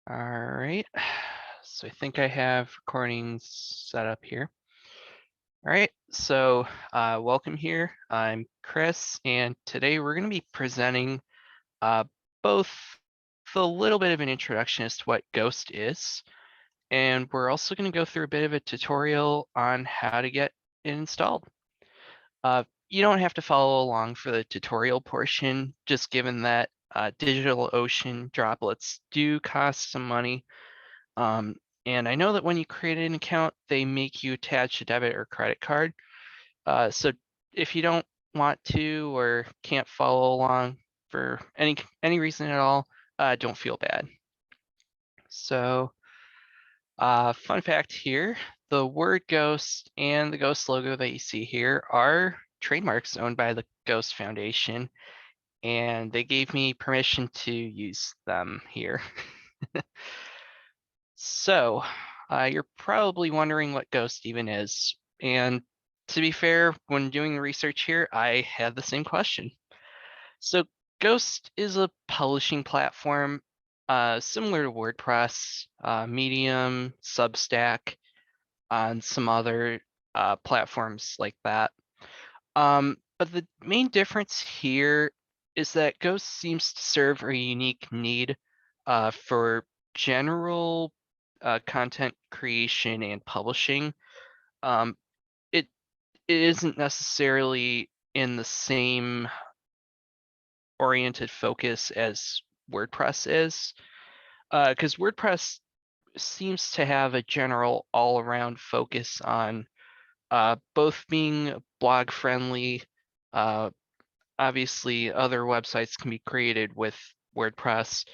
All right, so I think I have recordings set up here. All right, so welcome here. I'm Chris, and today we're going to be presenting both a little bit of an introduction as to what Ghost is, and we're also going to go through a bit of a tutorial on how to get it installed. You don't have to follow along for the tutorial portion, just given that DigitalOcean droplets do cost some money. And I know that when you create an account, they make you attach a debit or credit card. So if you don't want to or can't follow along for any reason at all, don't feel bad. So fun fact here, the word ghost and the ghost logo that you see here are trademarks owned by the Ghost Foundation, and they gave me permission to use them here. So, you're probably wondering what Ghost even is. And to be fair, when doing the research here, I had the same question. So, Ghost is a publishing platform similar to WordPress, Medium, Substack, and some other platforms like that. But the main difference here is that Ghost seems to serve a unique need for general content creation and publishing. Um, it isn't necessarily in the same oriented focus as WordPress is, because WordPress seems to have a general all-around focus on both being blog friendly. Obviously, other websites can be created with WordPress,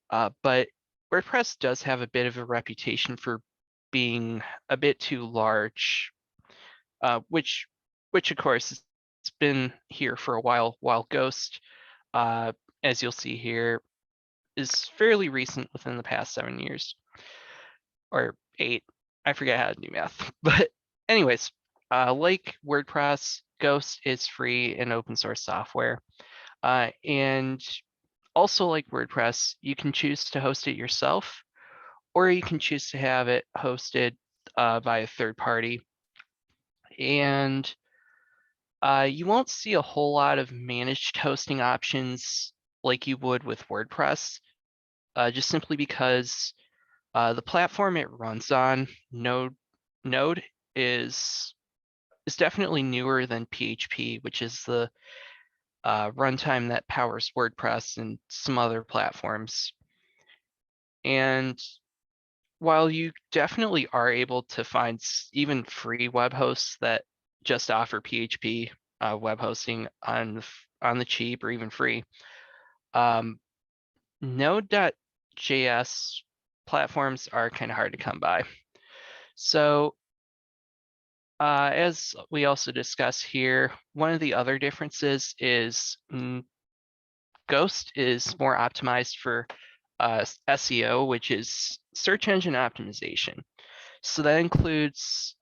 but WordPress does have a bit of a reputation for being a bit too large, which of course has been here for a while. While Ghost, as you'll see here, is fairly recent, within the past 7 years or 8. I forget how to do math, but anyways, like WordPress, Ghost is free and open source software, and also like WordPress, you can choose to host it yourself, or you can choose to have it hosted by a third party. And you won't see a whole lot of managed hosting options like you would with WordPress, just simply because the platform it runs on, Node, is definitely newer than PHP, which is the runtime that powers WordPress and some other platforms. And while you definitely are able to find even free web hosts that just offer PHP web hosting on the cheap or even free, Node.js platforms are kind of hard to come by. So as we also discuss here, one of the other differences is Ghost is more optimized for SEO, which is search engine optimization. So that includes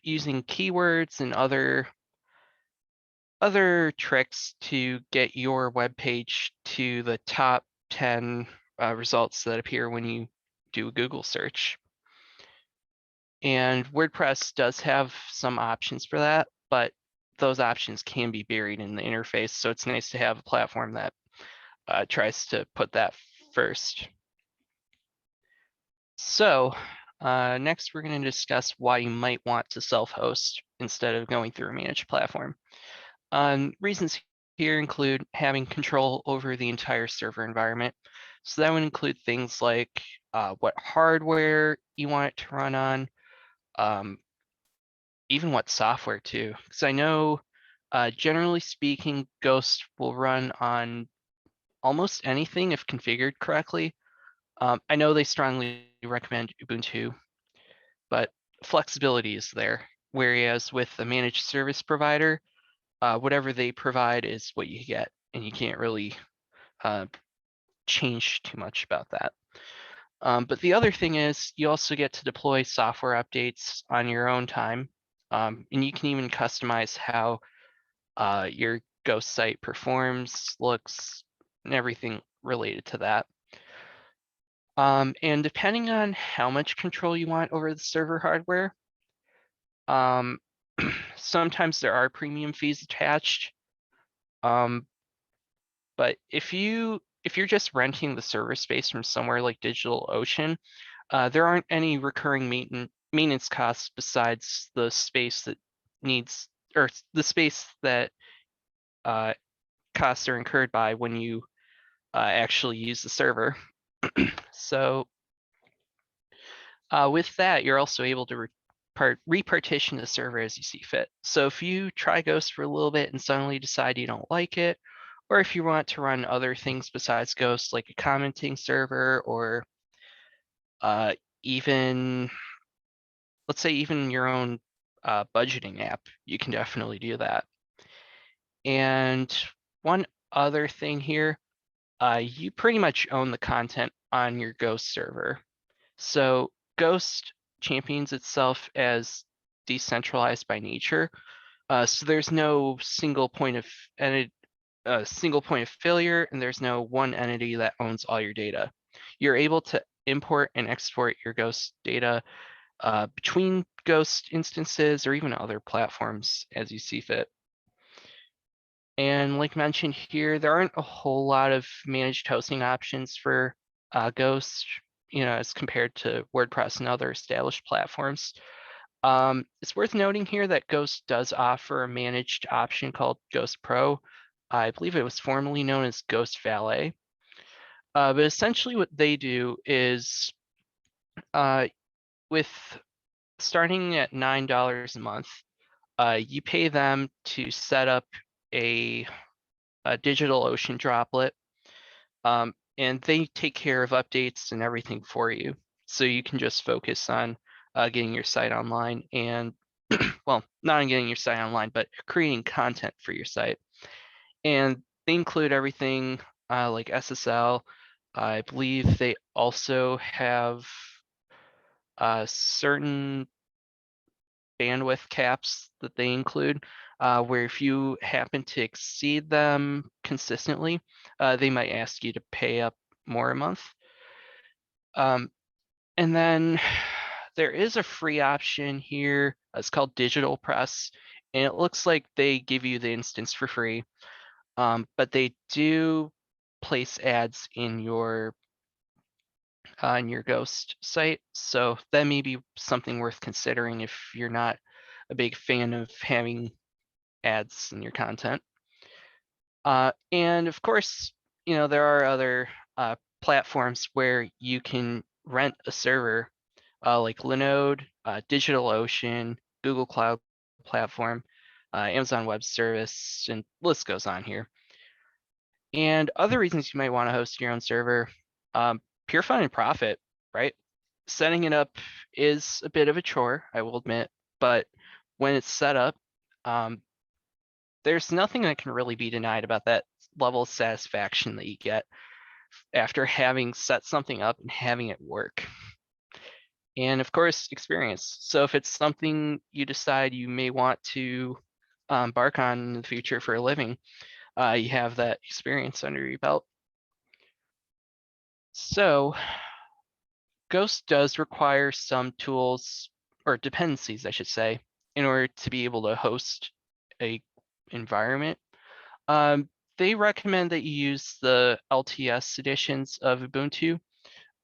using keywords and other tricks to get your web page to the top 10 results that appear when you do a Google search. And WordPress does have some options for that, but those options can be buried in the interface. So it's nice to have a platform that tries to put that first. So next, we're going to discuss why you might want to self-host instead of going through a managed platform. Reasons here include having control over the entire server environment. So that would include things like what hardware you want it to run on, even what software too. Because I know, generally speaking, Ghost will run on almost anything if configured correctly. I know they strongly recommend Ubuntu, but flexibility is there. Whereas with a managed service provider, whatever they provide is what you get, and you can't really change too much about that. But the other thing is you also get to deploy software updates on your own time, and you can even customize how your Ghost site performs, looks, and everything related to that. And depending on how much control you want over the server hardware, sometimes there are premium fees attached. But if you're just renting the server space from somewhere like DigitalOcean, there aren't any recurring maintenance costs besides the space that needs, or the space that costs are incurred by when you actually use the server. So with that, you're also able to repartition the server as you see fit. So if you try Ghost for a little bit and suddenly decide you don't like it, or if you want to run other things besides Ghost, like a commenting server, or even, let's say, even your own budgeting app, you can definitely do that. And one other thing here, you pretty much own the content on your Ghost server. So Ghost champions itself as decentralized by nature. So there's no single point of failure, and there's no one entity that owns all your data. You're able to import and export your Ghost data between Ghost instances or even other platforms as you see fit. And like mentioned here, there aren't a whole lot of managed hosting options for Ghost, as compared to WordPress and other established platforms. It's worth noting here that Ghost does offer a managed option called Ghost Pro. I believe it was formerly known as Ghost Valet. But essentially what they do is with starting at $9 a month, you pay them to set up a DigitalOcean droplet, and they take care of updates and everything for you. So you can just focus on getting your site online and, well, not on getting your site online, but creating content for your site. And they include everything like SSL. I believe they also have certain bandwidth caps that they include, where if you happen to exceed them consistently, they might ask you to pay up more a month. And then there is a free option here. It's called Digital Press, and it looks like they give you the instance for free, but they do place ads in your Ghost site. So that may be something worth considering if you're not a big fan of having ads in your content. And of course, there are other platforms where you can rent a server, like Linode, DigitalOcean, Google Cloud Platform, Amazon Web Service, and list goes on here. And other reasons you might want to host your own server, pure fun and profit, right? Setting it up is a bit of a chore, I will admit, but when it's set up, there's nothing that can really be denied about that level of satisfaction that you get after having set something up and having it work. And of course, experience. So if it's something you decide you may want to embark on in the future for a living, you have that experience under your belt. So Ghost does require some tools, or dependencies, I should say, in order to be able to host a environment. They recommend that you use the LTS editions of Ubuntu.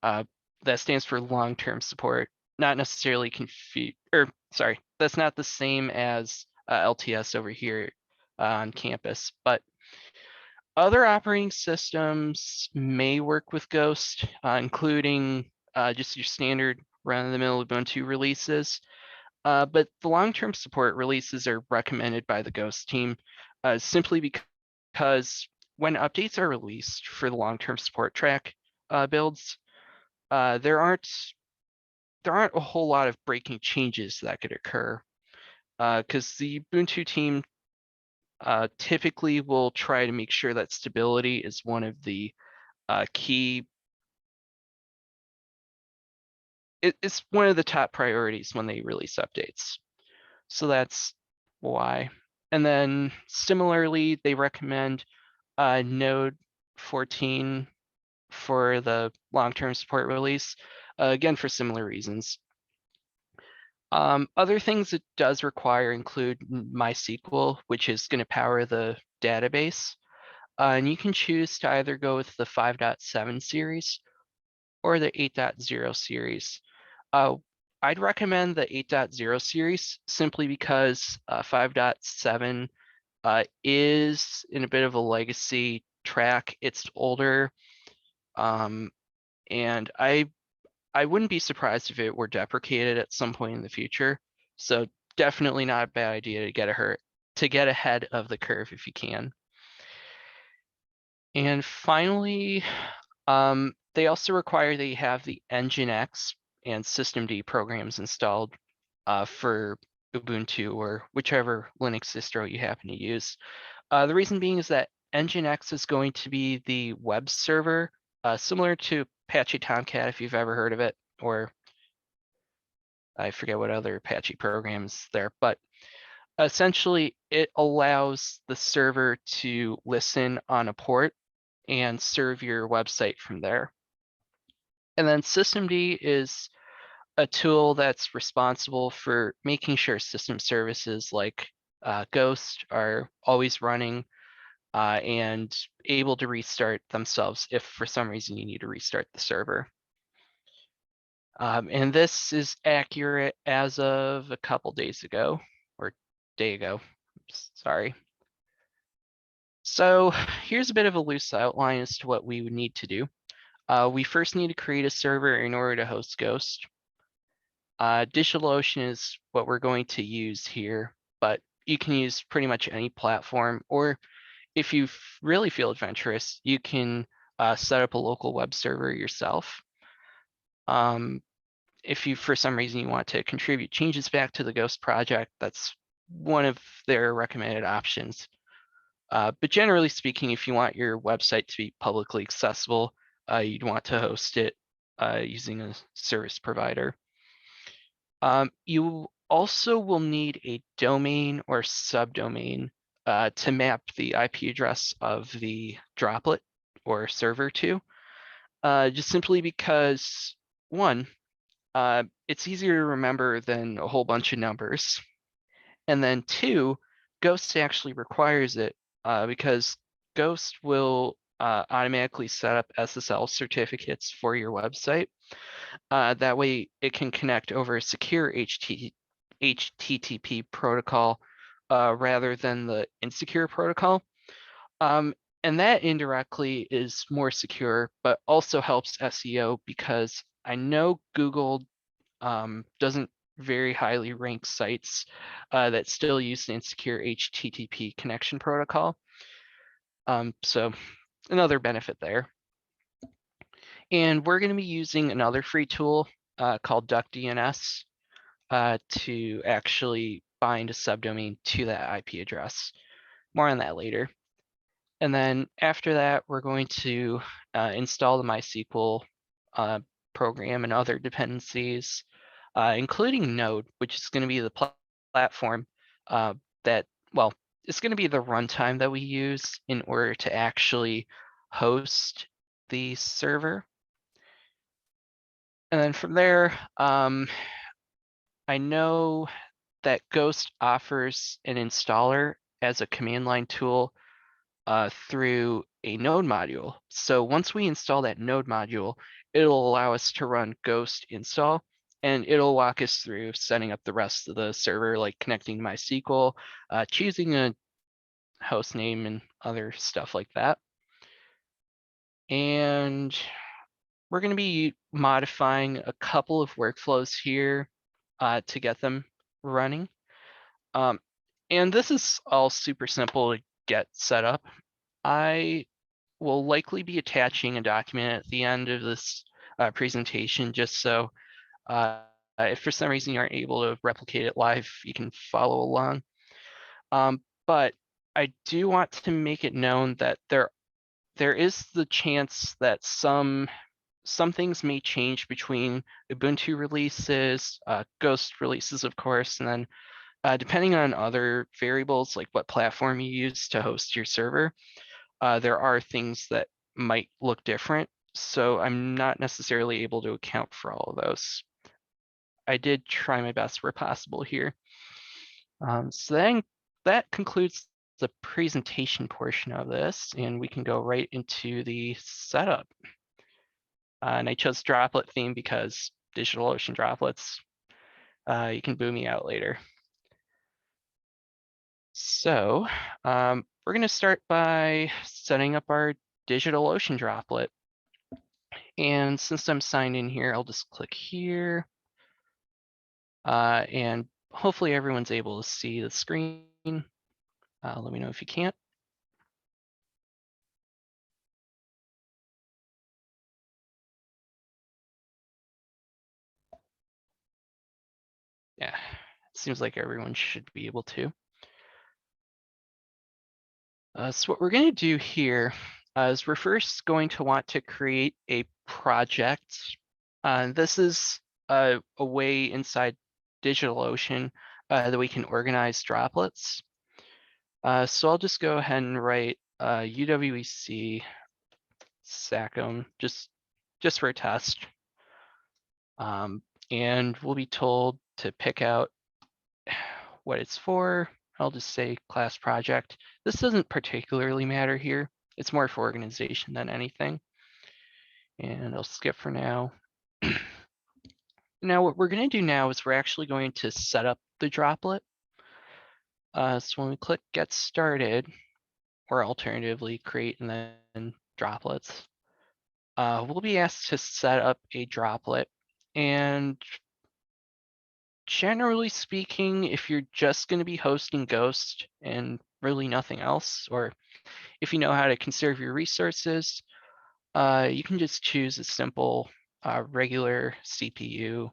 That stands for long-term support, not necessarily that's not the same as LTS over here on campus, but other operating systems may work with Ghost, including just your standard run-of-the-mill Ubuntu releases. But the long-term support releases are recommended by the Ghost team simply because when updates are released for the long-term support track builds, there aren't a whole lot of breaking changes that could occur, because the Ubuntu team typically will try to make sure that stability is one of the key. It's one of the top priorities when they release updates. So that's why. And then similarly, they recommend Node 14 for the long-term support release, again, for similar reasons. Other things it does require include MySQL, which is going to power the database. And you can choose to either go with the 5.7 series or the 8.0 series. I'd recommend the 8.0 series simply because 5.7 is in a bit of a legacy track. It's older, and I wouldn't be surprised if it were deprecated at some point in the future. So definitely not a bad idea to get ahead of the curve if you can. And finally, they also require that you have the Nginx and systemd programs installed for Ubuntu or whichever Linux distro you happen to use. The reason being is that Nginx is going to be the web server, similar to Apache Tomcat, if you've ever heard of it, or I forget what other Apache programs there, but essentially it allows the server to listen on a port and serve your website from there. And then systemd is a tool that's responsible for making sure system services like Ghost are always running and able to restart themselves if for some reason you need to restart the server. And this is accurate as of a couple days ago, or day ago, sorry. So here's a bit of a loose outline as to what we would need to do. We first need to create a server in order to host Ghost. DigitalOcean is what we're going to use here, but you can use pretty much any platform, or if you really feel adventurous, you can set up a local web server yourself. If you, for some reason, you want to contribute changes back to the Ghost project, that's one of their recommended options. But generally speaking, if you want your website to be publicly accessible, you'd want to host it using a service provider. You also will need a domain or subdomain to map the IP address of the droplet or server to, just simply because, one, it's easier to remember than a whole bunch of numbers. And then two, Ghost actually requires it because Ghost will automatically set up SSL certificates for your website. That way it can connect over a secure HTTP protocol rather than the insecure protocol. And that indirectly is more secure, but also helps SEO because I know Google doesn't very highly rank sites that still use the insecure HTTP connection protocol. So another benefit there. And we're going to be using another free tool called Duck DNS to actually bind a subdomain to that IP address. More on that later. And then after that, we're going to install the MySQL program and other dependencies, including Node, which is going to be the platform that, well, it's going to be the runtime that we use in order to actually host the server. And then from there, I know that Ghost offers an installer as a command line tool through a Node module. So once we install that Node module, it'll allow us to run Ghost install, and it'll walk us through setting up the rest of the server, like connecting MySQL, choosing a host name, and other stuff like that. And we're going to be modifying a couple of workflows here to get them running. And this is all super simple to get set up. I will likely be attaching a document at the end of this presentation, just so if for some reason you aren't able to replicate it live, you can follow along. But I do want to make it known that there is the chance that some things may change between Ubuntu releases, Ghost releases, of course, and then depending on other variables like what platform you use to host your server, there are things that might look different. so I'm not necessarily able to account for all of those. I did try my best where possible here. So then that concludes the presentation portion of this, and we can go right into the setup. And I chose Droplet theme because DigitalOcean droplets. You can boo me out later. So we're going to start by setting up our DigitalOcean droplet. And since I'm signed in here, I'll just click here. And hopefully everyone's able to see the screen. Let me know if you can't. Yeah, it seems like everyone should be able to. So what we're going to do here is we're first going to want to create a project. This is a way inside DigitalOcean that we can organize droplets. So I'll just go ahead and write UW-Eau SACM just for a test. And we'll be told to pick out what it's for. I'll just say class project. This doesn't particularly matter here. It's more for organization than anything. And I'll skip for now. Now what we're going to do now is we're actually going to set up the droplet. So when we click get started, or alternatively create and then droplets, we'll be asked to set up a droplet. And generally speaking, if you're just going to be hosting Ghost and really nothing else, or if you know how to conserve your resources, you can just choose a simple regular CPU,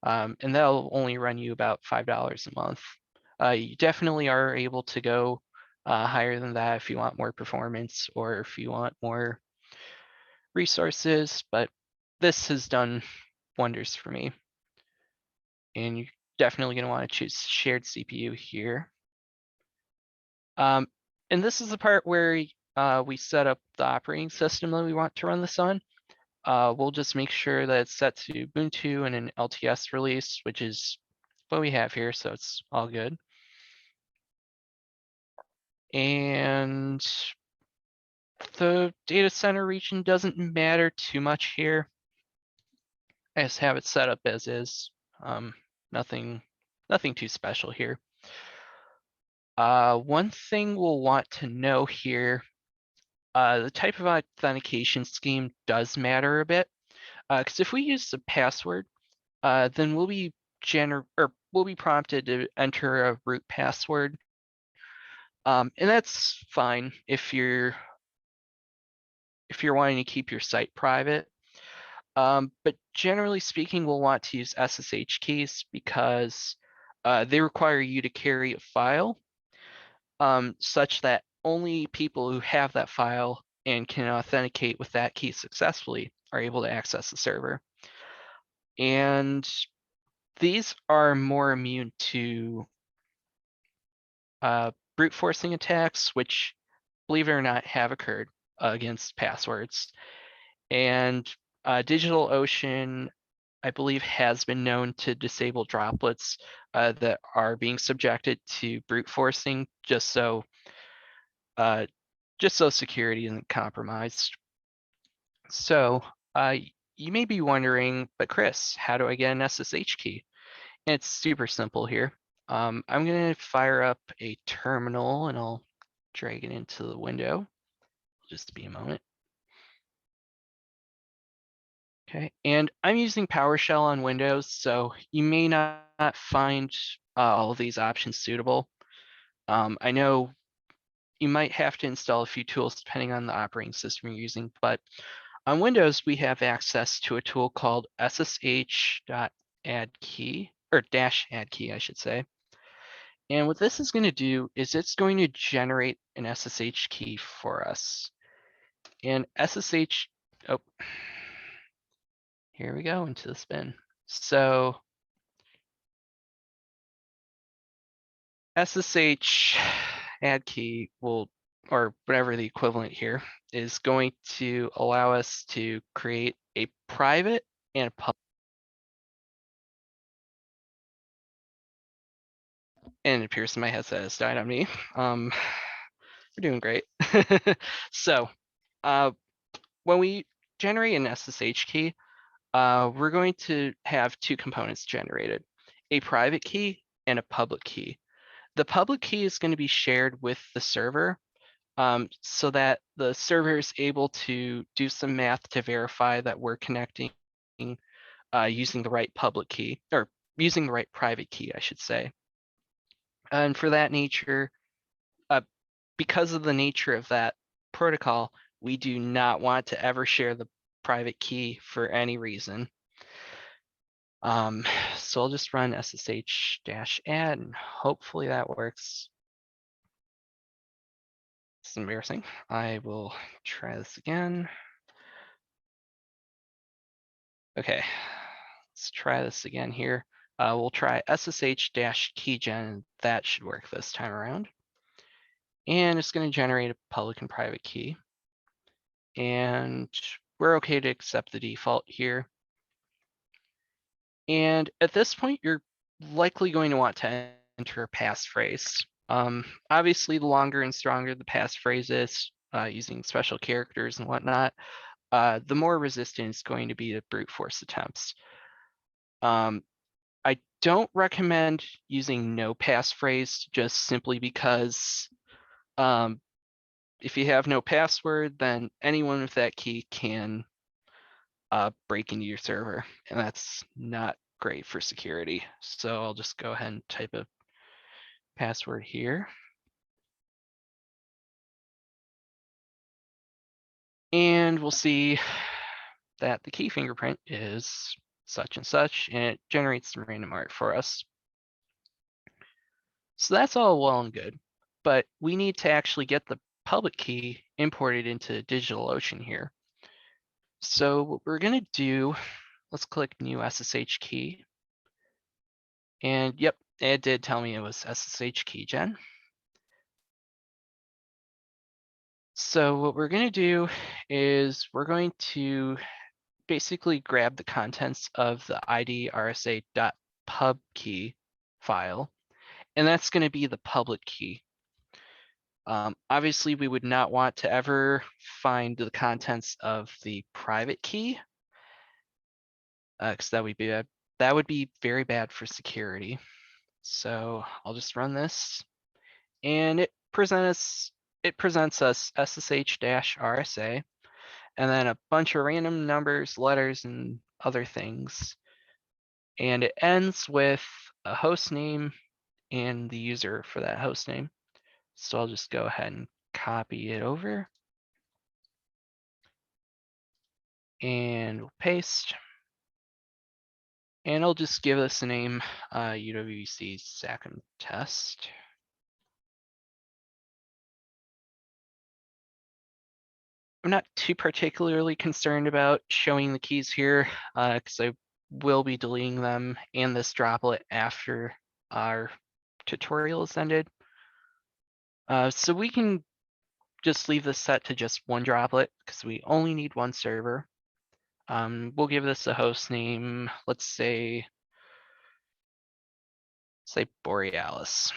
and that'll only run you about $5 a month. You definitely are able to go higher than that if you want more performance or if you want more resources, but this has done wonders for me. And you're definitely going to want to choose shared CPU here. And this is the part where we set up the operating system that we want to run this on. We'll just make sure that it's set to Ubuntu and an LTS release, which is what we have here, so it's all good. And the data center region doesn't matter too much here. I just have it set up as is. Nothing too special here. One thing we'll want to know here, the type of authentication scheme does matter a bit. Because if we use the password, then we'll be prompted to enter a root password. And that's fine if you're wanting to keep your site private. But generally speaking, we'll want to use SSH keys because they require you to carry a file such that only people who have that file and can authenticate with that key successfully are able to access the server. And these are more immune to brute forcing attacks, which, believe it or not, have occurred against passwords. And DigitalOcean, I believe, has been known to disable droplets that are being subjected to brute forcing, just so security isn't compromised. So you may be wondering, but Chris, how do I get an SSH key? And it's super simple here. I'm going to fire up a terminal and I'll drag it into the window. Just be a moment. Okay, and I'm using PowerShell on Windows, so you may not find all of these options suitable. I know you might have to install a few tools depending on the operating system you're using, but on Windows, we have access to a tool called ssh.addKey, or -addKey, I should say. And what this is going to do is it's going to generate an SSH key for us. And SSH, oh, here we go into the spin. So SSH add key will or whatever the equivalent here, is going to allow us to create a private and a public. And it appears my headset has died on me. We're doing great. So when we generate an SSH key, we're going to have two components generated, a private key and a public key. The public key is going to be shared with the server so that the server is able to do some math to verify that we're connecting using the right public key, or using the right private key, I should say. And for that nature, because of the nature of that protocol, we do not want to ever share the private key for any reason. So I'll just run ssh-add and hopefully that works. It's embarrassing. I will try this again. Okay, let's try this again here. We'll try ssh-keygen. That should work this time around. And it's going to generate a public and private key. And we're okay to accept the default here. And at this point, you're likely going to want to enter a passphrase. Obviously, the longer and stronger the passphrase is, using special characters and whatnot, the more resistant it's going to be to brute force attempts. I don't recommend using no passphrase just simply because if you have no password, then anyone with that key can break into your server, and that's not great for security. So I'll just go ahead and type a password here. And we'll see that the key fingerprint is such and such, and it generates some random art for us. So that's all well and good, but we need to actually get the public key imported into DigitalOcean here. So what we're gonna do, let's click new SSH key. And yep, it did tell me it was SSH keygen. So what we're going to do is we're going to basically grab the contents of the id_rsa.pub key file, and that's going to be the public key. Obviously, we would not want to ever find the contents of the private key, because that would be very bad for security. So I'll just run this, and it presents us ssh-rsa, and then a bunch of random numbers, letters, and other things. And it ends with a host name and the user for that host name. So I'll just go ahead and copy it over. And we'll paste. And I'll just give this a name, UW-C SACM test. I'm not too particularly concerned about showing the keys here, because I will be deleting them and this droplet after our tutorial is ended. So we can just leave this set to just one droplet because we only need one server. We'll give this a host name, let's say Borealis.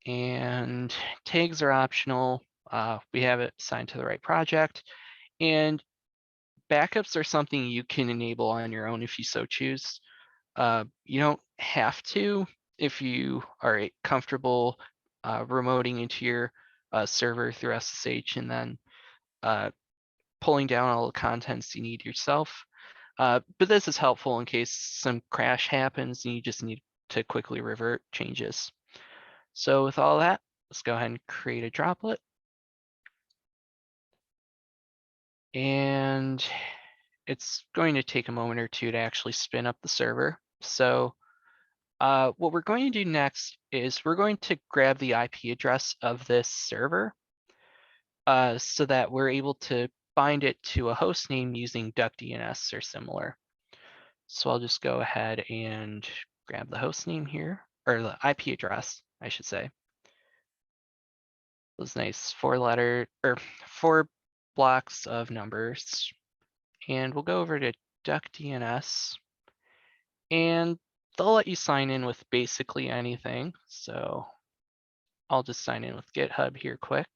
And tags are optional. We have it assigned to the right project. And backups are something you can enable on your own if you so choose. You don't have to if you are comfortable remoting into your server through SSH and then pulling down all the contents you need yourself. But this is helpful in case some crash happens and you just need to quickly revert changes. So with all that, let's go ahead and create a droplet. And it's going to take a moment or two to actually spin up the server. So what we're going to do next is we're going to grab the IP address of this server so that we're able to bind it to a host name using Duck DNS or similar. So I'll just go ahead and grab the host name here, or the IP address, I should say. Those nice 4 blocks of numbers. And we'll go over to Duck DNS, and they'll let you sign in with basically anything. So I'll just sign in with GitHub here quick.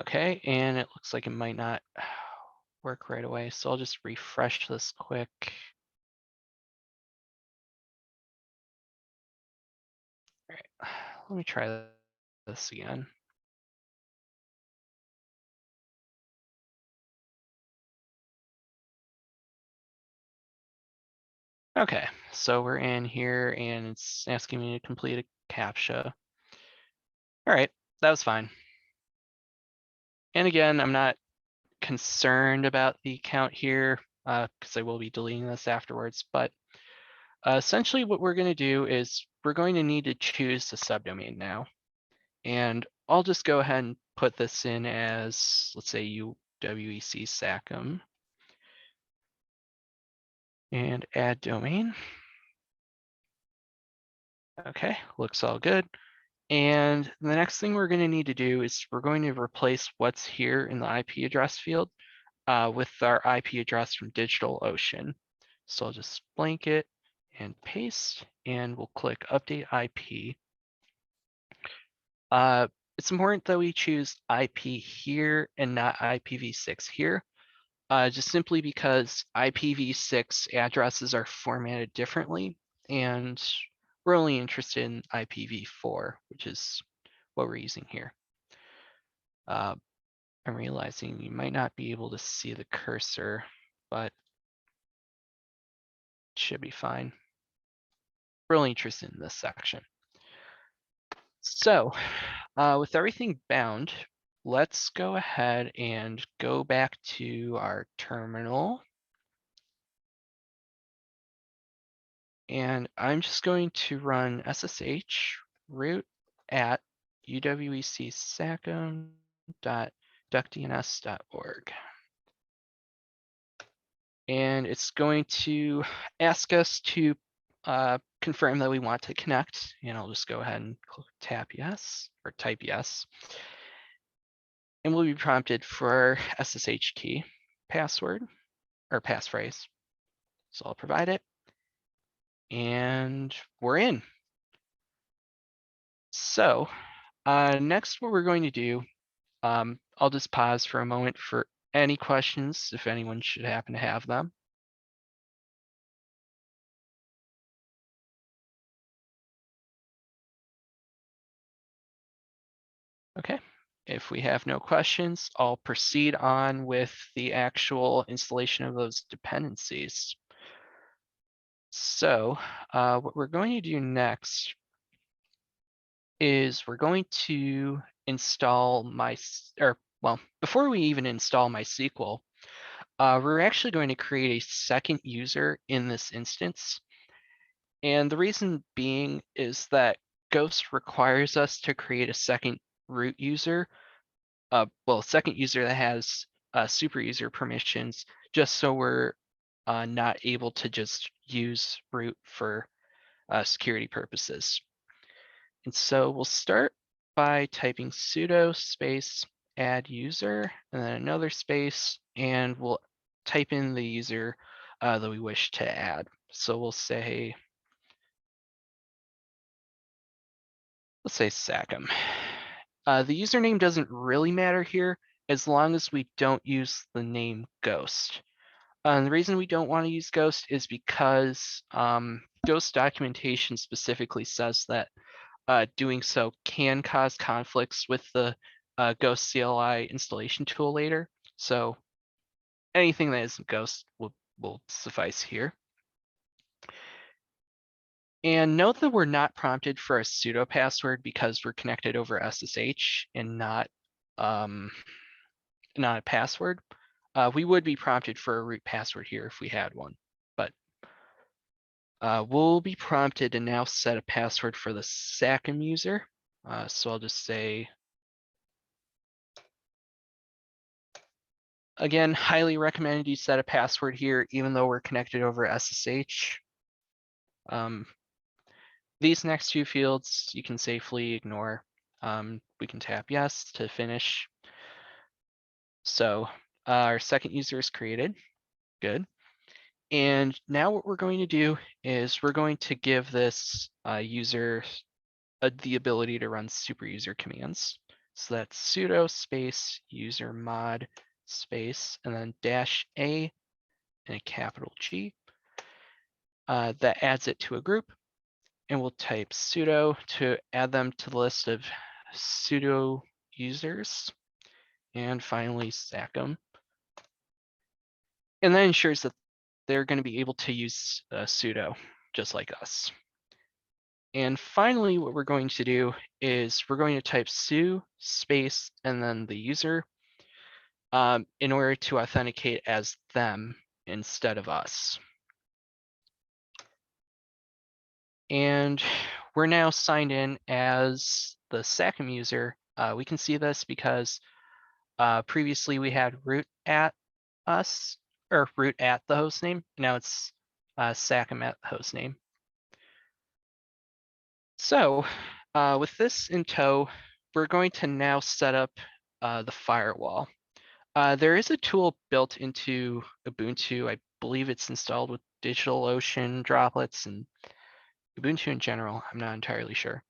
Okay, and it looks like it might not work right away. So I'll just refresh this quick. All right, let me try this again. Okay, so we're in here and it's asking me to complete a CAPTCHA. All right, that was fine. And again, I'm not concerned about the account here because I will be deleting this afterwards. But essentially what we're going to do is we're going to need to choose the subdomain now. And I'll just go ahead and put this in as, let's say, UW-Eau SACM. And add domain. Okay, looks all good. And the next thing we're going to need to do is we're going to replace what's here in the IP address field with our IP address from DigitalOcean. So I'll just blanket and paste, and we'll click Update IP. It's important that we choose IP here and not IPv6 here, just simply because IPv6 addresses are formatted differently, and we're only interested in IPv4, which is what we're using here. I'm realizing you might not be able to see the cursor, but it should be fine. We're only interested in this section. So with everything bound, let's go ahead and go back to our terminal. And I'm just going to run SSH root at uwcsacm.duckdns.org. And it's going to ask us to confirm that we want to connect. And I'll just go ahead and tap yes, or type yes. And we'll be prompted for our SSH key, password, or passphrase. So I'll provide it. And we're in. So next, what we're going to do, I'll just pause for a moment for any questions, if anyone should happen to have them. Okay, if we have no questions, I'll proceed on with the actual installation of those dependencies. So what we're going to do next is we're going to install before we even install MySQL, we're actually going to create a second user in this instance. And the reason being is that Ghost requires us to create a second root user, second user that has super user permissions, just so we're not able to just use root for security purposes. And so we'll start by typing sudo space add user and then another space, and we'll type in the user that we wish to add. So we'll say, let's say SACM. The username doesn't really matter here as long as we don't use the name Ghost. And the reason we don't want to use Ghost is because Ghost documentation specifically says that doing so can cause conflicts with the Ghost CLI installation tool later. So anything that isn't Ghost will suffice here. And note that we're not prompted for a sudo password because we're connected over SSH and not a password. We would be prompted for a root password here if we had one, but we'll be prompted to now set a password for the SACM user. So I'll just say Again, highly recommended you set a password here, even though we're connected over SSH. These next two fields you can safely ignore. We can tap yes to finish. So our second user is created. Good. And now what we're going to do is we're going to give this user the ability to run super user commands. So that's sudo space user mod space and then -a and a capital G. That adds it to a group, and we'll type sudo to add them to the list of sudo users, and finally SACM. And that ensures that they're going to be able to use sudo just like us. And finally, what we're going to do is we're going to type su space and then the user in order to authenticate as them instead of us. And we're now signed in as the SACM user. We can see this because previously we had root at us, or root at the hostname. Now it's SACM at the hostname. So with this in tow, we're going to now set up the firewall. There is a tool built into Ubuntu. I believe it's installed with DigitalOcean droplets and Ubuntu in general. I'm not entirely sure.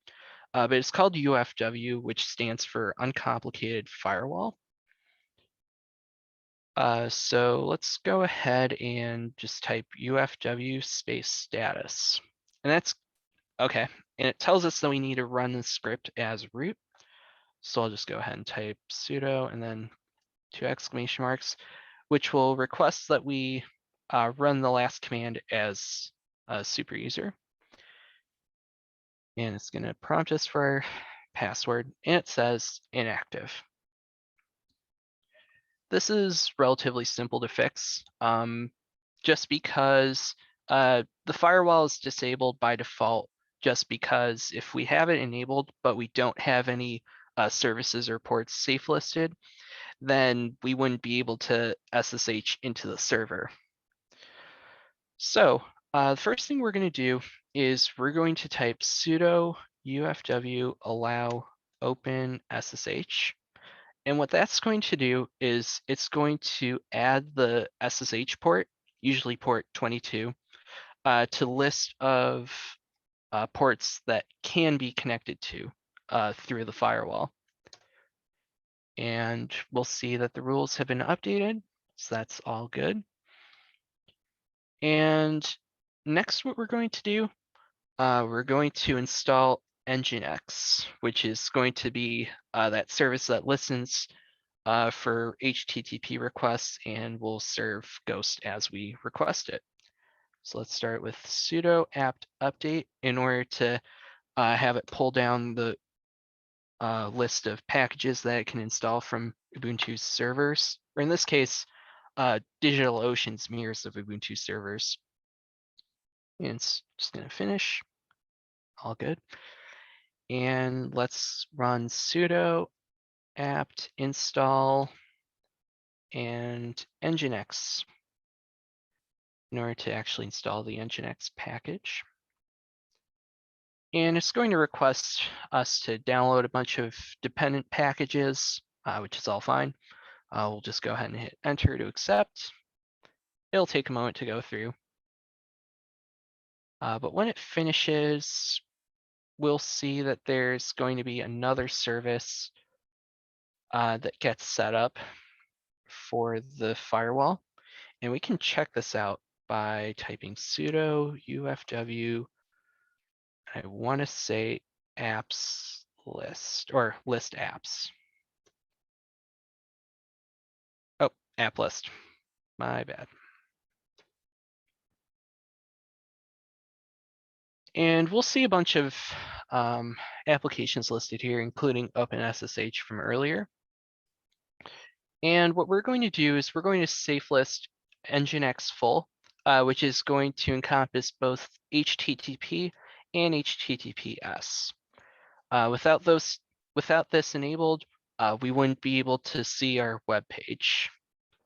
But it's called UW, which stands for Uncomplicated Firewall. So let's go ahead and just type UFW space status. And that's okay. And it tells us that we need to run the script as root. So I'll just go ahead and type sudo and then 2 exclamation marks, which will request that we run the last command as a super user. And it's going to prompt us for our password, and it says inactive. This is relatively simple to fix, just because the firewall is disabled by default, just because if we have it enabled, but we don't have any services or ports safe listed, then we wouldn't be able to SSH into the server. So the first thing we're going to do is we're going to type sudo UFW allow open SSH. And what that's going to do is it's going to add the SSH port, usually port 22, to list of ports that can be connected to through the firewall. And we'll see that the rules have been updated, so that's all good. And next, what we're going to do, we're going to install Nginx, which is going to be that service that listens for HTTP requests and will serve Ghost as we request it. So let's start with sudo apt update in order to have it pull down the list of packages that it can install from Ubuntu servers, or in this case, DigitalOcean's mirrors of Ubuntu servers. And it's just going to finish. All good. And let's run sudo apt install and Nginx in order to actually install the Nginx package. And it's going to request us to download a bunch of dependent packages, which is all fine. We'll just go ahead and hit enter to accept. It'll take a moment to go through. But when it finishes, we'll see that there's going to be another service that gets set up for the firewall. And we can check this out by typing sudo UFW, I want to say apps list or list apps. Oh, app list. My bad. And we'll see a bunch of applications listed here, including OpenSSH from earlier. And what we're going to do is we're going to safe list Nginx full, which is going to encompass both HTTP and HTTPS. Without this enabled, we wouldn't be able to see our web page.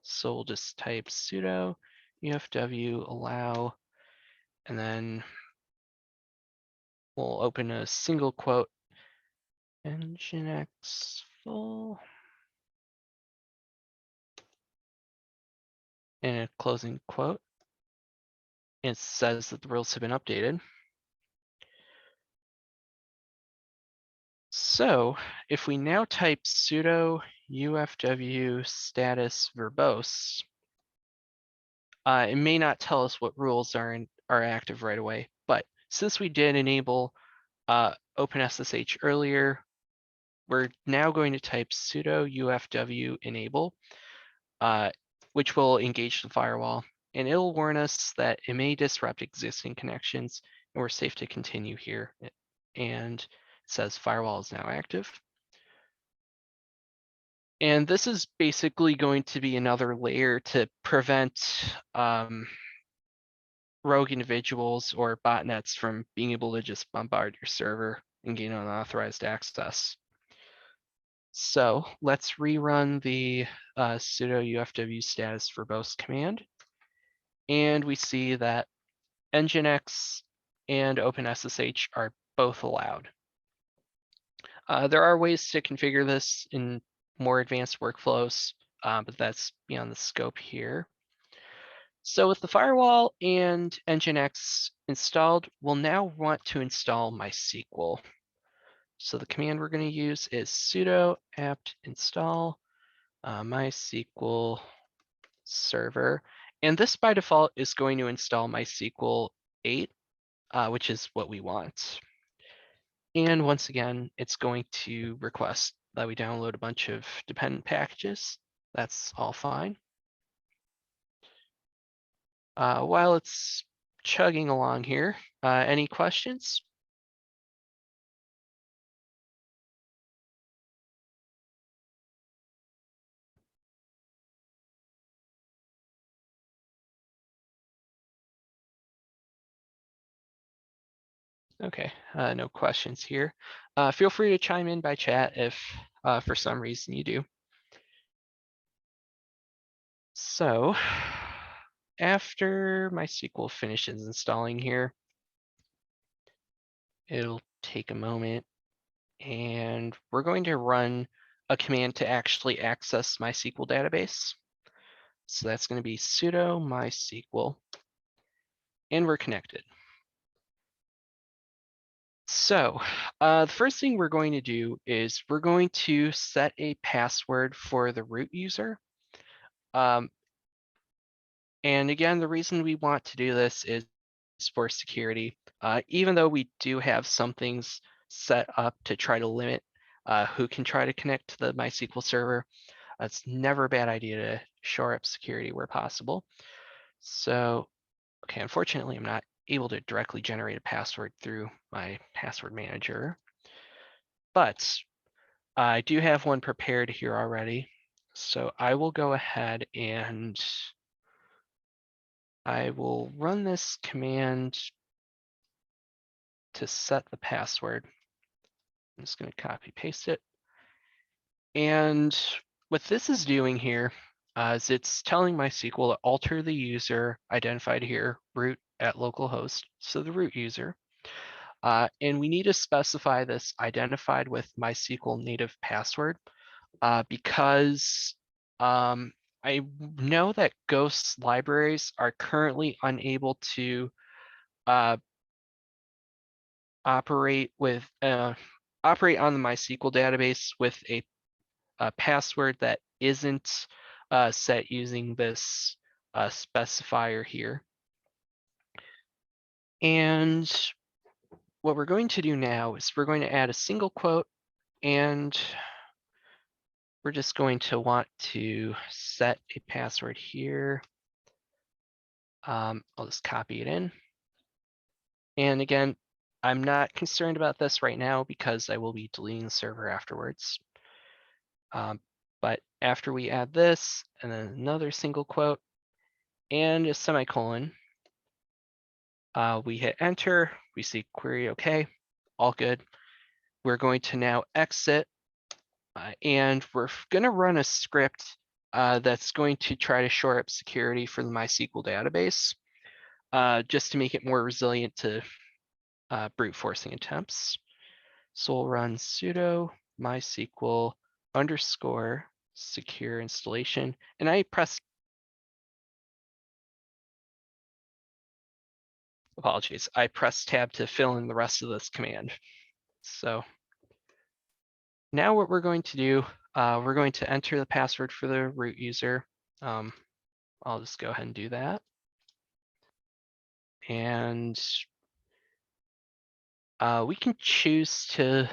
So we'll just type sudo UFW allow, and then we'll open a single quote, Nginx full, and a closing quote. It says that the rules have been updated. So if we now type sudo UFW status verbose, it may not tell us what rules are active right away, but since we did enable OpenSSH earlier, we're now going to type sudo UFW enable, which will engage the firewall, and it'll warn us that it may disrupt existing connections, and we're safe to continue here. And it says firewall is now active. And this is basically going to be another layer to prevent rogue individuals or botnets from being able to just bombard your server and gain unauthorized access. So let's rerun the sudo UFW status verbose command. And we see that Nginx and OpenSSH are both allowed. There are ways to configure this in more advanced workflows, but that's beyond the scope here. So with the firewall and Nginx installed, we'll now want to install MySQL. So the command we're going to use is sudo apt install MySQL server. And this by default is going to install MySQL 8, which is what we want. And once again, it's going to request that we download a bunch of dependent packages. That's all fine. While it's chugging along here, any questions? Okay, no questions here. Feel free to chime in by chat if for some reason you do. So after MySQL finishes installing here, it'll take a moment, and we're going to run a command to actually access MySQL database. So that's going to be sudo MySQL, and we're connected. So the first thing we're going to do is we're going to set a password for the root user. And again, the reason we want to do this is for security. Even though we do have some things set up to try to limit who can try to connect to the MySQL server, it's never a bad idea to shore up security where possible. So, okay, unfortunately, I'm not able to directly generate a password through my password manager, but I do have one prepared here already. So I will go ahead and I will run this command to set the password. I'm just going to copy paste it. And what this is doing here is it's telling MySQL to alter the user identified here, root at localhost, so the root user. And we need to specify this identified with MySQL native password because I know that Ghost libraries are currently unable to operate on the MySQL database with a password that isn't set using this specifier here. And what we're going to do now is we're going to add a single quote, and we're just going to want to set a password here. I'll just copy it in. And again, I'm not concerned about this right now because I will be deleting the server afterwards. But after we add this, and then another single quote, and a semicolon, we hit enter, we see query okay, all good. We're going to now exit, and we're gonna run a script that's going to try to shore up security for the MySQL database, just to make it more resilient to brute forcing attempts. So we'll run sudo MySQL _ secure installation, and I press, apologies, I press tab to fill in the rest of this command. So now what we're going to do, we're going to enter the password for the root user. I'll just go ahead and do that. And we can choose to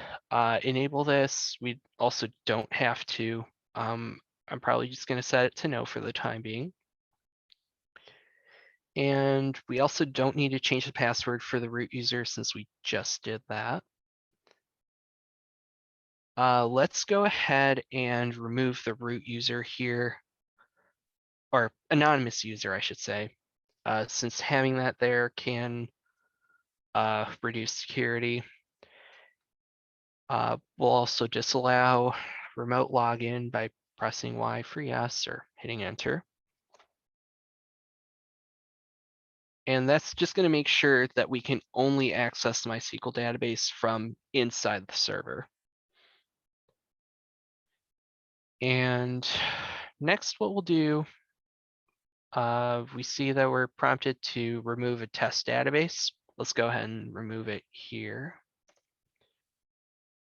enable this. We also don't have to. I'm probably just going to set it to no for the time being. And we also don't need to change the password for the root user since we just did that. Let's go ahead and remove the root user here, or anonymous user, I should say, since having that there can reduce security. We'll also disallow remote login by pressing Y for yes or hitting enter. And that's just going to make sure that we can only access the MySQL database from inside the server. And next, what we'll do, we see that we're prompted to remove a test database. Let's go ahead and remove it here.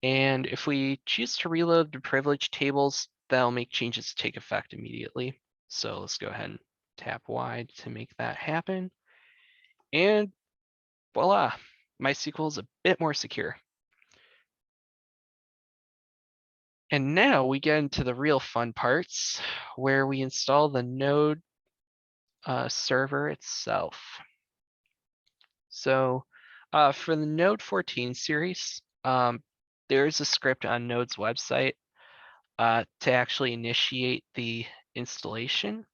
And if we choose to reload the privilege tables, that'll make changes take effect immediately. So let's go ahead and tap Y to make that happen. And voila, MySQL is a bit more secure. And now we get into the real fun parts where we install the Node server itself. So for the Node 14 series, there's a script on Node's website to actually initiate the installation.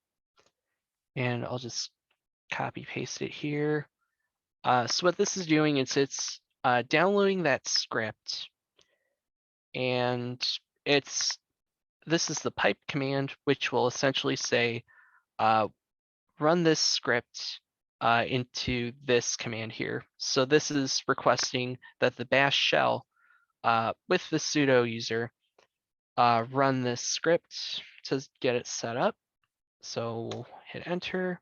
And I'll just copy paste it here. So what this is doing is it's downloading that script, and this is the pipe command, which will essentially say, run this script into this command here. So this is requesting that the bash shell with the sudo user run this script to get it set up. So we'll hit enter.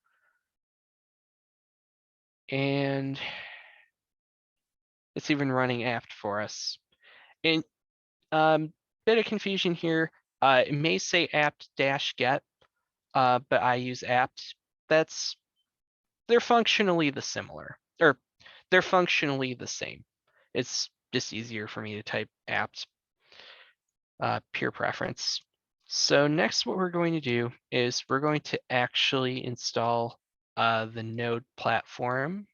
And it's even running apt for us. And bit of confusion here. It may say apt-get, but I use apt. They're functionally they're functionally the same. It's just easier for me to type apt, pure preference. So next what we're going to do is we're going to actually install the Node platform.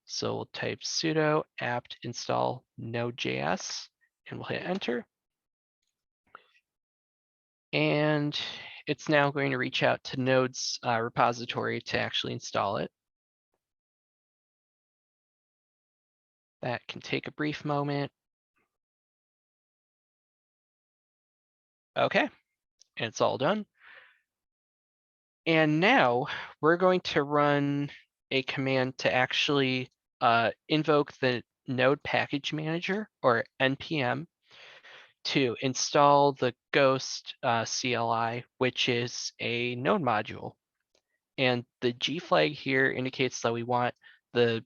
So we'll type sudo apt install Node.js and we'll hit enter. And it's now going to reach out to Node's repository to actually install it. That can take a brief moment. Okay, and it's all done. And now we're going to run a command to actually invoke the Node Package Manager, or NPM, to install the ghost-cli, which is a Node module. And the G flag here indicates that we want the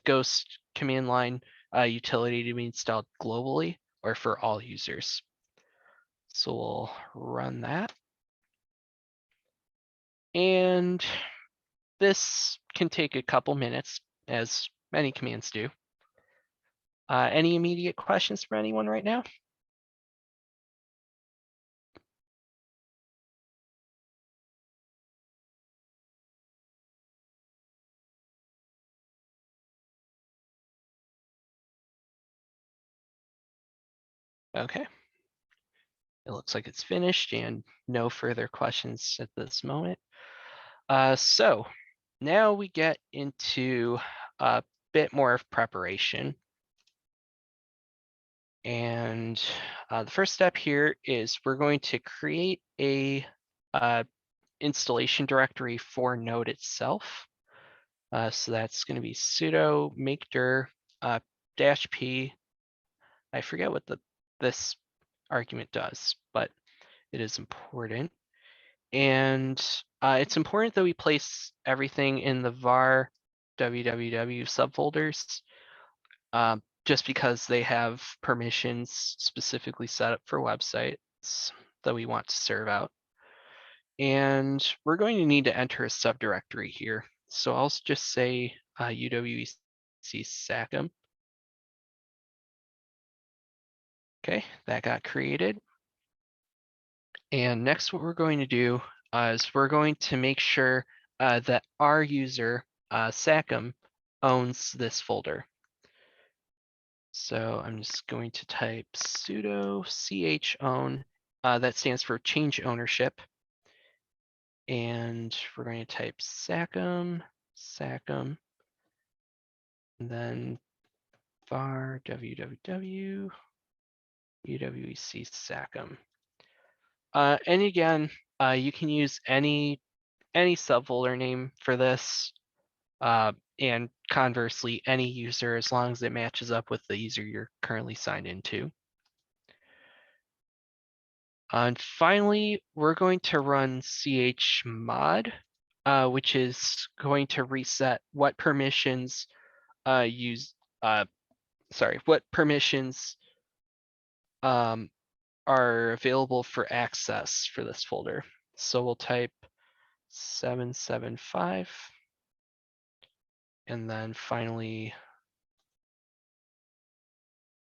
ghost command line utility to be installed globally or for all users. So we'll run that. And this can take a couple minutes, as many commands do. Any immediate questions for anyone right now? Okay. It looks like it's finished and no further questions at this moment. So now we get into a bit more of preparation. And the first step here is we're going to create a installation directory for Node itself. So that's going to be sudo make dir -p. I forget what this argument does, but it is important. And it's important that we place everything in the var www subfolders, just because they have permissions specifically set up for websites that we want to serve out. And we're going to need to enter a subdirectory here. So I'll just say UW-Eau SACM. Okay, that got created. And next what we're going to do is we're going to make sure that our user, SACM, owns this folder. So I'm just going to type sudo chown. That stands for change ownership. And we're going to type SACM, and then var www UW-Eau SACM. And again, you can use any subfolder name for this, and conversely, any user, as long as it matches up with the user you're currently signed into. And finally, we're going to run chmod, which is going to reset what permissions what permissions are available for access for this folder. So we'll type 775, and then finally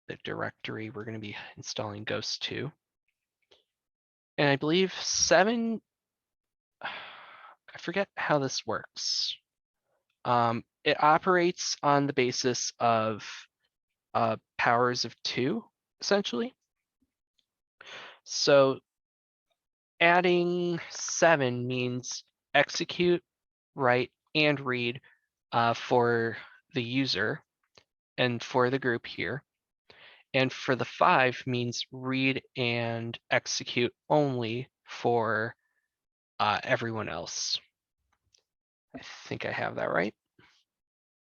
the directory we're going to be installing ghost to. And I believe 7, I forget how this works. It operates on the basis of powers of 2, essentially. So adding 7 means execute, write, and read for the user and for the group here. And for the 5 means read and execute only for everyone else. I think I have that right,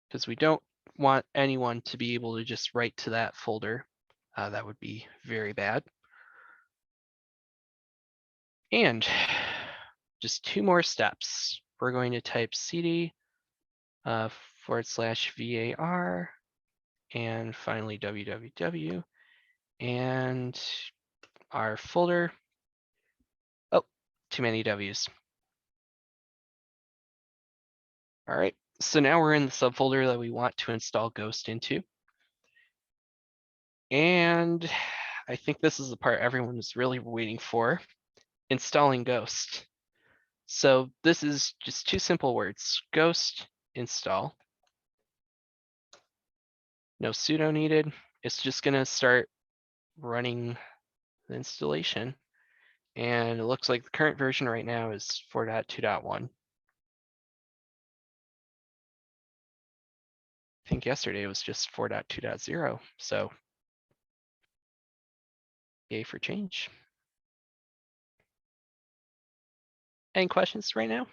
because we don't want anyone to be able to just write to that folder. That would be very bad. And just 2 more steps. We're going to type cd /var and finally www, and our folder. Oh, too many W's. All right, so now we're in the subfolder that we want to install Ghost into. And I think this is the part everyone is really waiting for, installing Ghost. So this is just 2 simple words, ghost install. No sudo needed. It's just gonna start running the installation. And it looks like the current version right now is 4.2.1. I think yesterday it was just 4.2.0, so yay for change. Any questions right now?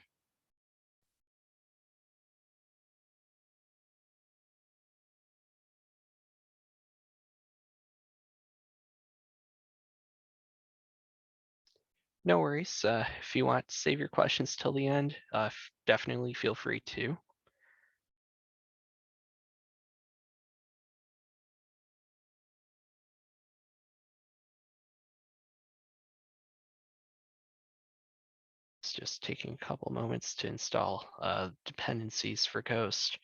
No worries. If you want to save your questions till the end, definitely feel free to. It's just taking a couple moments to install dependencies for Ghost.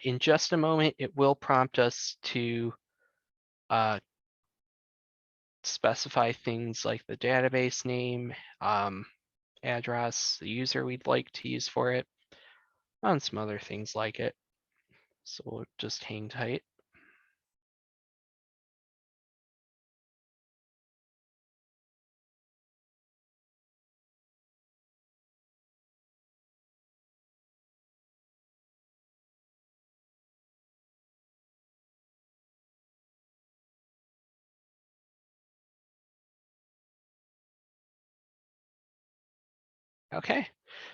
In just a moment, it will prompt us to specify things like the database name, address, the user we'd like to use for it, and some other things like it. So we'll just hang tight. Okay,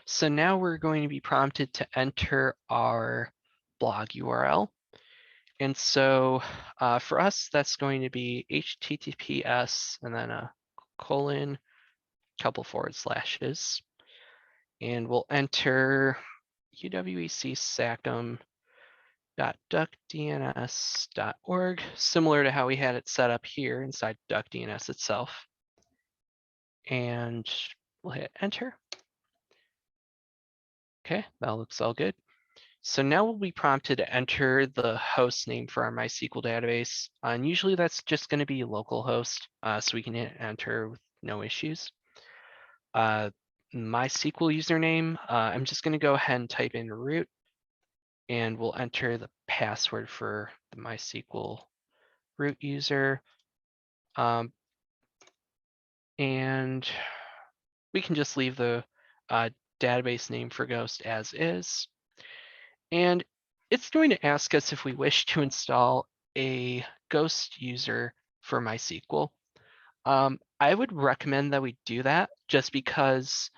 so now we're going to be prompted to enter our blog URL. And so for us, that's going to be HTTPS and then a colon, couple forward slashes. And we'll enter UW-Eau SACM.duckdns.org, similar to how we had it set up here inside Duck DNS itself. And we'll hit enter. Okay, that looks all good. So now we'll be prompted to enter the host name for our MySQL database. And usually that's just going to be localhost, so we can hit enter with no issues. MySQL username, I'm just going to go ahead and type in root, and we'll enter the password for the MySQL root user. And we can just leave the database name for Ghost as is. And it's going to ask us if we wish to install a Ghost user for MySQL. I would recommend that we do that just because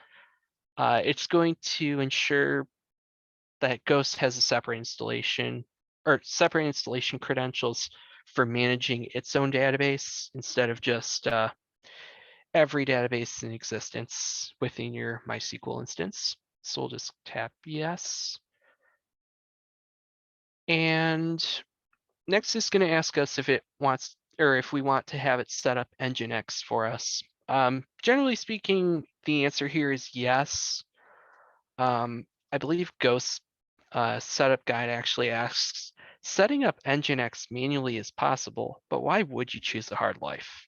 it's going to ensure that Ghost has a separate installation credentials for managing its own database instead of just every database in existence within your MySQL instance. So we'll just tap yes. And next is going to ask us if it wants, or if we want to have it set up Nginx for us. Generally speaking, the answer here is yes. I believe Ghost setup guide actually asks, setting up Nginx manually is possible, but why would you choose the hard life?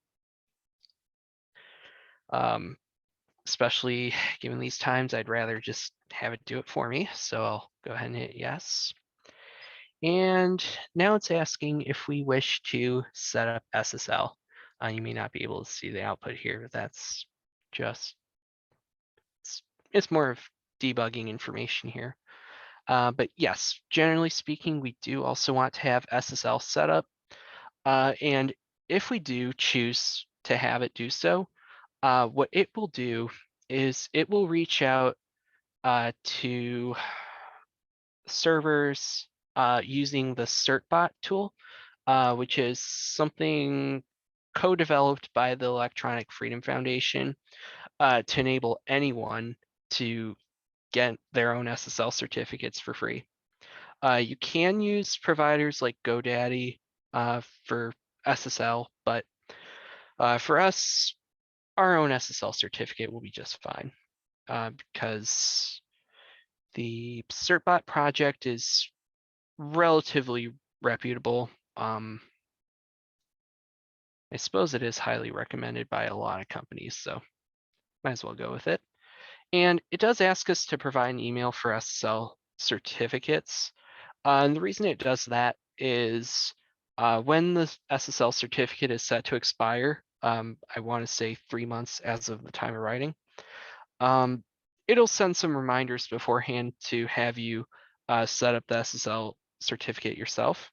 Especially given these times, I'd rather just have it do it for me. So I'll go ahead and hit yes. And now it's asking if we wish to set up SSL. You may not be able to see the output here, but that's just, it's more of debugging information here. But yes, generally speaking, we do also want to have SSL set up. And if we do choose to have it do so, what it will do is it will reach out to servers using the certbot tool, which is something co-developed by the Electronic Freedom Foundation to enable anyone to get their own SSL certificates for free. You can use providers like GoDaddy for SSL, but for us, our own SSL certificate will be just fine because the certbot project is relatively reputable. I suppose it is highly recommended by a lot of companies, so might as well go with it. And it does ask us to provide an email for SSL certificates. And the reason it does that is when the SSL certificate is set to expire, I want to say 3 months as of the time of writing, it'll send some reminders beforehand to have you set up the SSL certificate yourself.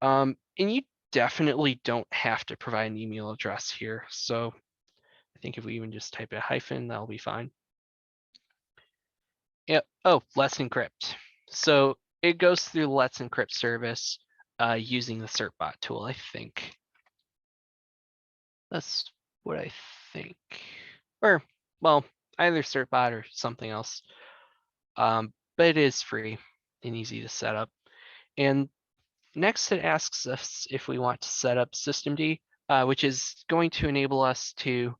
And you definitely don't have to provide an email address here. So I think if we even just type a hyphen, that'll be fine. Yep. Oh, Let's Encrypt. So it goes through the Let's Encrypt service using the certbot tool, I think. That's what I think. Or, well, either certbot or something else. But it is free and easy to set up. And next, it asks us if we want to set up systemd, which is going to enable us to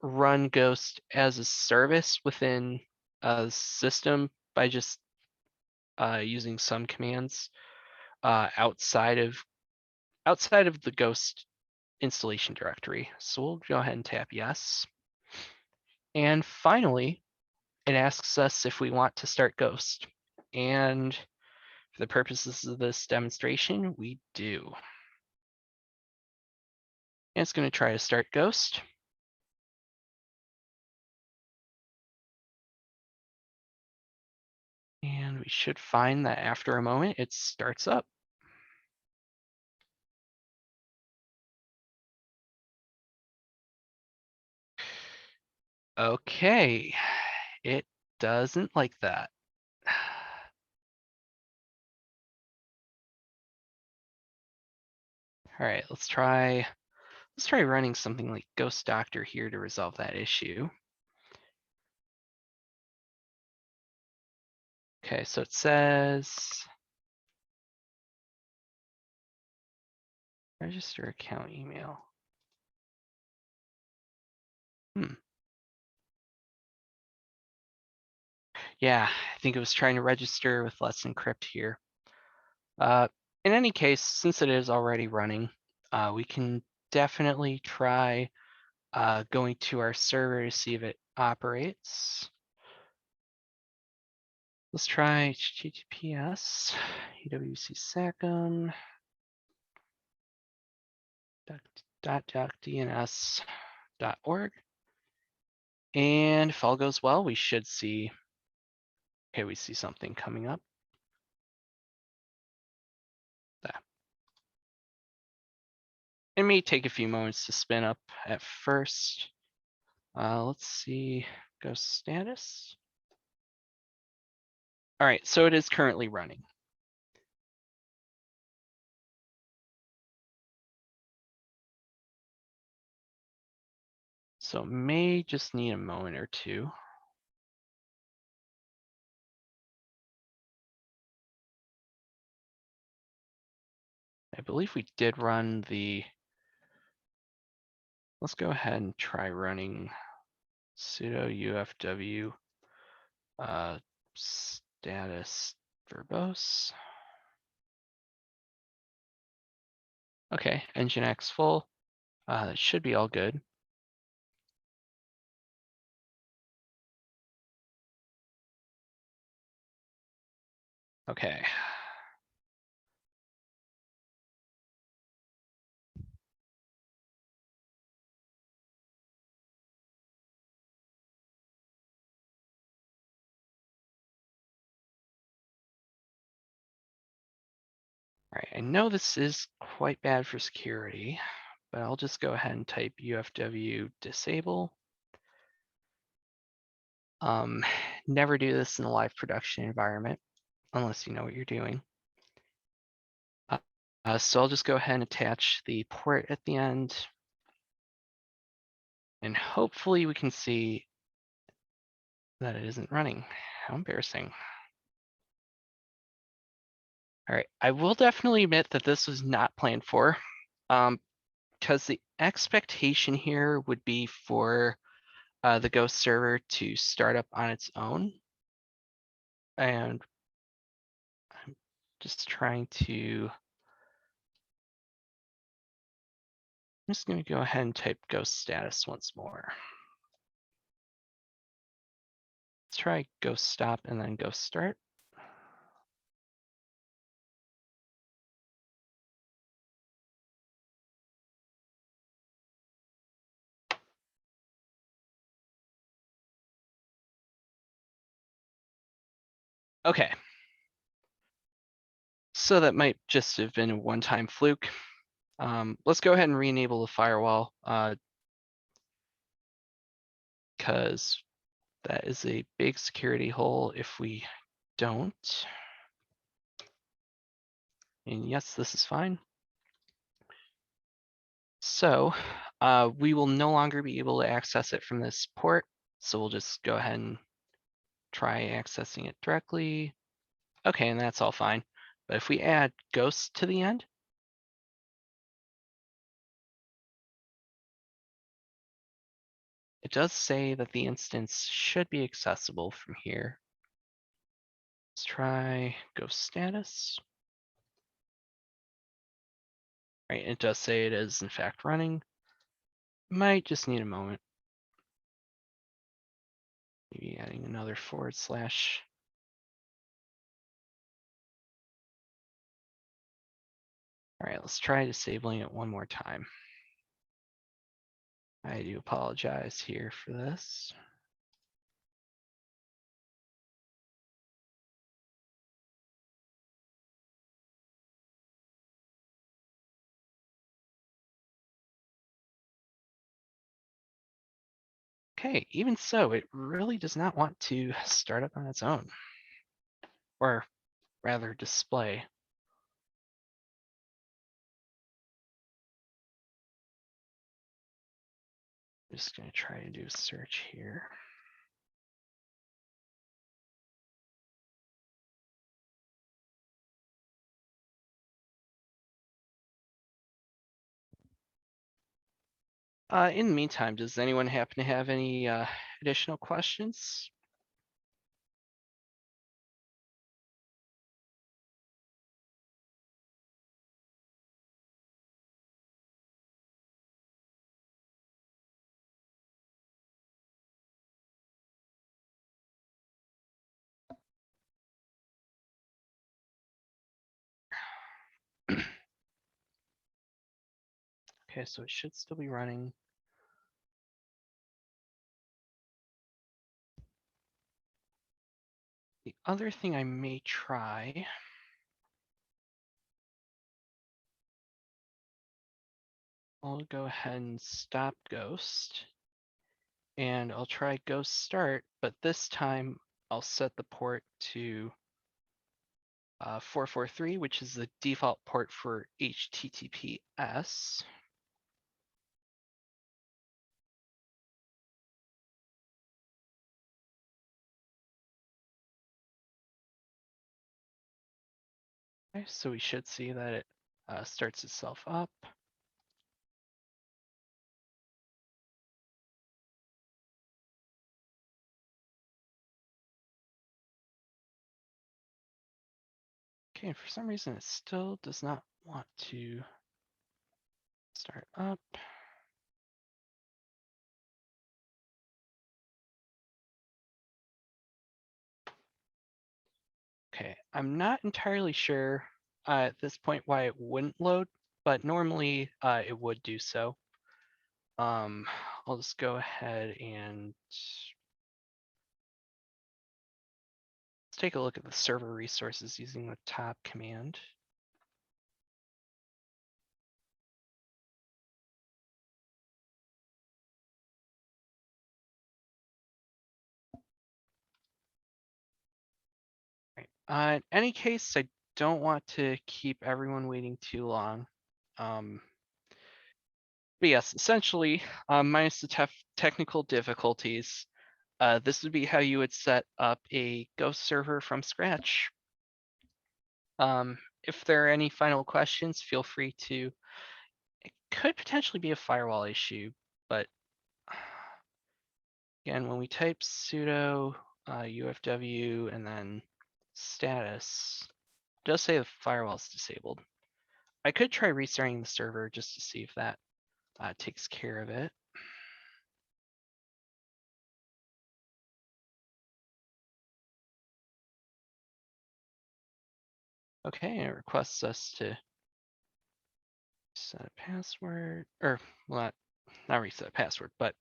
run Ghost as a service within a system by just using some commands outside of the Ghost installation directory. So we'll go ahead and tap yes. And finally, it asks us if we want to start Ghost. And for the purposes of this demonstration, we do. And it's going to try to start Ghost. And we should find that after a moment, it starts up. Okay, it doesn't like that. All right, let's try running something like Ghost Doctor here to resolve that issue. Okay, so it says register account email. Yeah, I think it was trying to register with Let's Encrypt here. In any case, since it is already running, we can definitely try going to our server to see if it operates. Let's try HTTPS, UW-SACM, .DNS.org. And if all goes well, we should see, okay, we see something coming up. That. It may take a few moments to spin up at first. Let's see, ghost status. All right, so it is currently running. So it may just need a moment or two. I believe we did run the, let's go ahead and try running sudo UFW status verbose. Okay, Nginx full. That should be all good. Okay. All right, I know this is quite bad for security, but I'll just go ahead and type UFW disable. Never do this in a live production environment unless you know what you're doing. So I'll just go ahead and attach the port at the end. And hopefully we can see that it isn't running. How embarrassing. All right, I will definitely admit that this was not planned for, because the expectation here would be for the Ghost server to start up on its own. And I'm just trying to, I'm just going to go ahead and type Ghost status once more. Let's try Ghost stop and then Ghost start. Okay. So that might just have been a one-time fluke. Let's go ahead and re-enable the firewall, because that is a big security hole if we don't. And yes, this is fine. So we will no longer be able to access it from this port. So we'll just go ahead and try accessing it directly. Okay, and that's all fine. But if we add ghost to the end, it does say that the instance should be accessible from here. Let's try ghost status. Right, it does say it is in fact running. Might just need a moment. Maybe adding another /. All right, let's try disabling it one more time. I do apologize here for this. Okay, even so, it really does not want to start up on its own, or rather display. Just gonna try to do a search here. In the meantime, does anyone happen to have any additional questions? Okay, so it should still be running. The other thing I may try, I'll go ahead and stop Ghost, and I'll try Ghost start, but this time I'll set the port to 443, which is the default port for HTTPS. Okay, so we should see that it starts itself up. Okay, and for some reason it still does not want to start up. Okay, I'm not entirely sure at this point why it wouldn't load, but normally it would do so. I'll just go ahead and let's take a look at the server resources using the top command. Right. In any case, I don't want to keep everyone waiting too long. But yes, essentially, minus the technical difficulties, this would be how you would set up a Ghost server from scratch. If there are any final questions, feel free to. It could potentially be a firewall issue, but again, when we type sudo UFW and then status, it does say the firewall is disabled. I could try restarting the server just to see if that takes care of it. Okay, it requests us to set a password, or well, not reset a password, but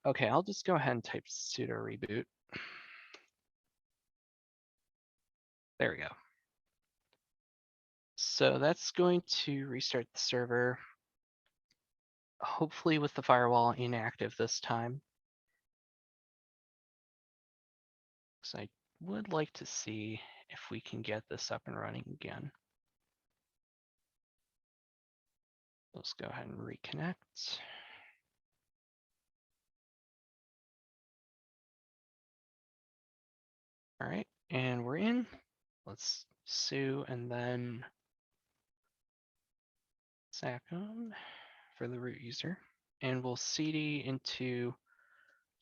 okay, I'll just go ahead and type sudo reboot. There we go. So that's going to restart the server, hopefully with the firewall inactive this time. So I would like to see if we can get this up and running again. Let's go ahead and reconnect. All right, and we're in. Let's su and then SACM for the root user. And we'll cd into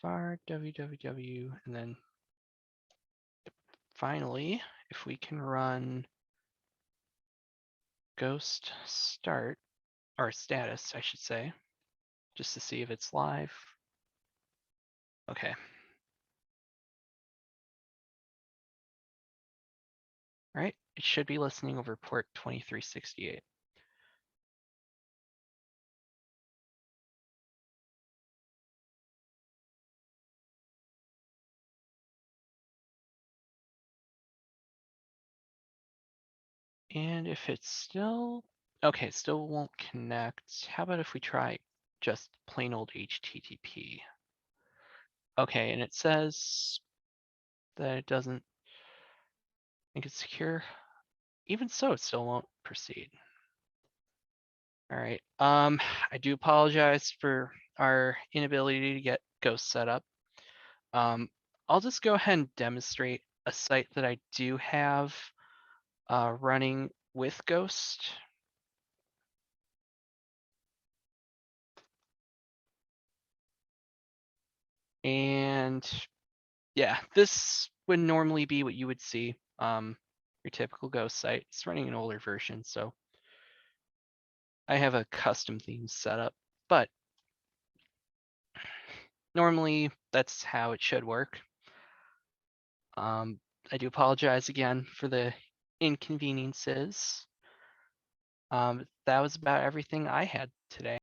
var www, and then finally, if we can run ghost start, or status, I should say, just to see if it's live. Okay. All right, it should be listening over port 2368. And if it's still Okay, still won't connect. How about if we try just plain old HTTP? Okay, and it says that it doesn't think it's secure. Even so, it still won't proceed. All right. I do apologize for our inability to get Ghost set up. I'll just go ahead and demonstrate a site that I do have running with Ghost. And yeah, this would normally be what you would see. Your typical Ghost site. It's running an older version, so I have a custom theme set up, but normally that's how it should work. I do apologize again for the inconveniences. That was about everything I had today.